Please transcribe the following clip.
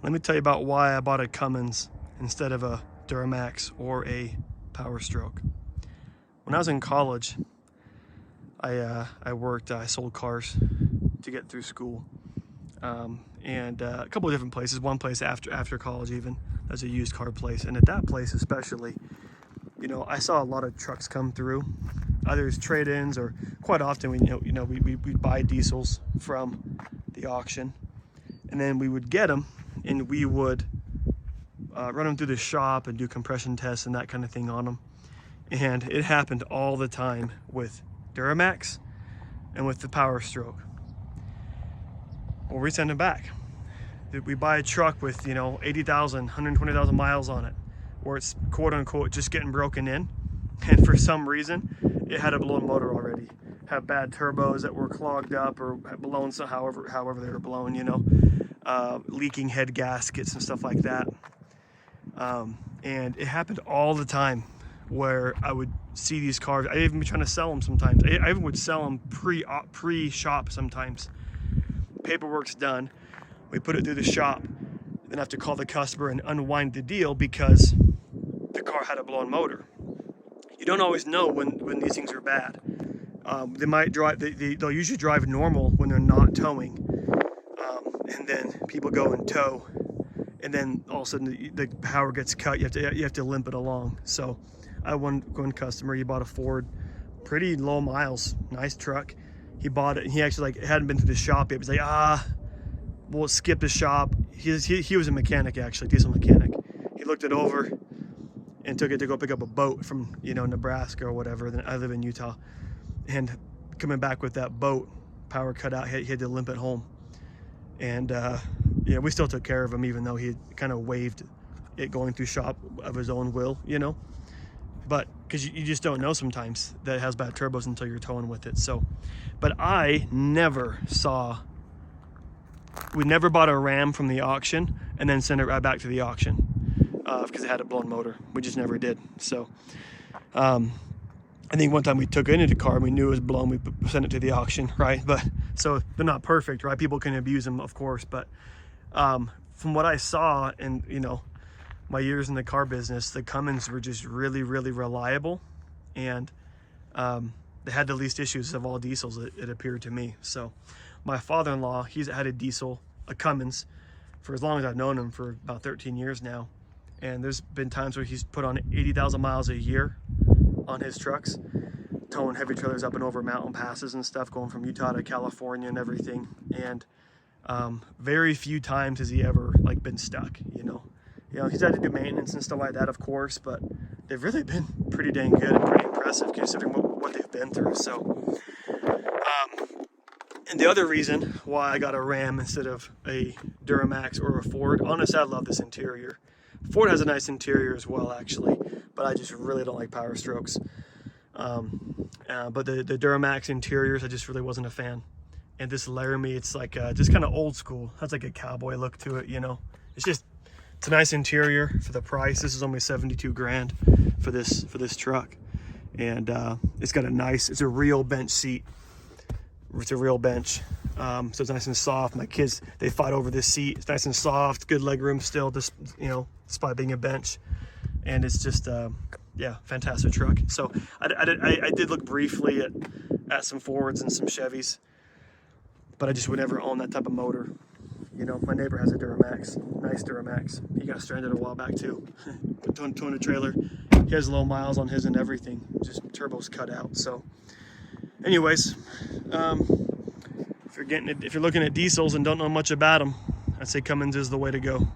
let me tell you about why I bought a Cummins instead of a Duramax or a Powerstroke. When I was in college, I sold cars to get through school, and a couple of different places. One place after college, even, as a used car place, and at that place especially, you know, I saw a lot of trucks come through, either as trade-ins, or quite often we'd buy diesels from the auction, and then we would get them and we would run them through the shop and do compression tests and that kind of thing on them. And it happened all the time with Duramax and with the Powerstroke. Well, we send them back. We buy a truck with, you know, 80,000, 120,000 miles on it, where it's quote unquote just getting broken in, and for some reason it had a blown motor already, had bad turbos that were clogged up or blown, so however they were blown, you know, leaking head gaskets and stuff like that. And it happened all the time, where I would see these cars. I'd even be trying to sell them sometimes. I even would sell them pre-shop sometimes. Paperwork's done, we put it through the shop, then have to call the customer and unwind the deal because the car had a blown motor. You don't always know when these things are bad. They might drive, they'll usually drive normal when they're not towing, and then people go and tow, and then all of a sudden the power gets cut. You have to limp it along. So I had one customer, he bought a Ford, pretty low miles, nice truck. He bought it, and he actually hadn't been to the shop yet. He's like, we'll skip the shop. He was a mechanic, actually, diesel mechanic. He looked it over and took it to go pick up a boat from, you know, Nebraska or whatever. Then I live in Utah, and coming back with that boat, power cut out. He had to limp it home, and yeah, we still took care of him, even though he kind of waived it going through shop of his own will, you know. But because you just don't know sometimes that it has bad turbos until you're towing with it. So, but I never saw. We never bought a Ram from the auction and then sent it right back to the auction because it had a blown motor. We just never did. So I think one time we took it into the car and we knew it was blown. We sent it to the auction, right? But so they're not perfect, right? People can abuse them, of course. But from what I saw, and you know, my years in the car business, the Cummins were just really, really reliable, and they had the least issues of all diesels, it appeared to me. So my father-in-law, he's had a Cummins, for as long as I've known him, for about 13 years now. And there's been times where he's put on 80,000 miles a year on his trucks, towing heavy trailers up and over mountain passes and stuff, going from Utah to California and everything. And very few times has he ever been stuck, you know. He's had to do maintenance and stuff like that, of course, but they've really been pretty dang good and pretty impressive considering what they've been through. So, and the other reason why I got a Ram instead of a Duramax or a Ford, honestly, I love this interior. Ford has a nice interior as well, actually, but I just really don't like Powerstrokes. But the Duramax interiors, I just really wasn't a fan. And this Laramie, it's like just kind of old school. Has like a cowboy look to it, you know. It's a nice interior for the price. This is only 72 grand for this truck, and it's got it's a real bench seat. It's a real bench, so it's nice and soft. My kids, they fight over this seat. It's nice and soft, good leg room still, just, you know, despite being a bench. And it's just yeah, fantastic truck. So I did look briefly at some Fords and some Chevys, but I just would never own that type of motor. You know, my neighbor has a Duramax, nice Duramax. He got stranded a while back too. Towing a trailer. He has low miles on his and everything. Just turbos cut out. So, anyways, if you're looking at diesels and don't know much about them, I'd say Cummins is the way to go.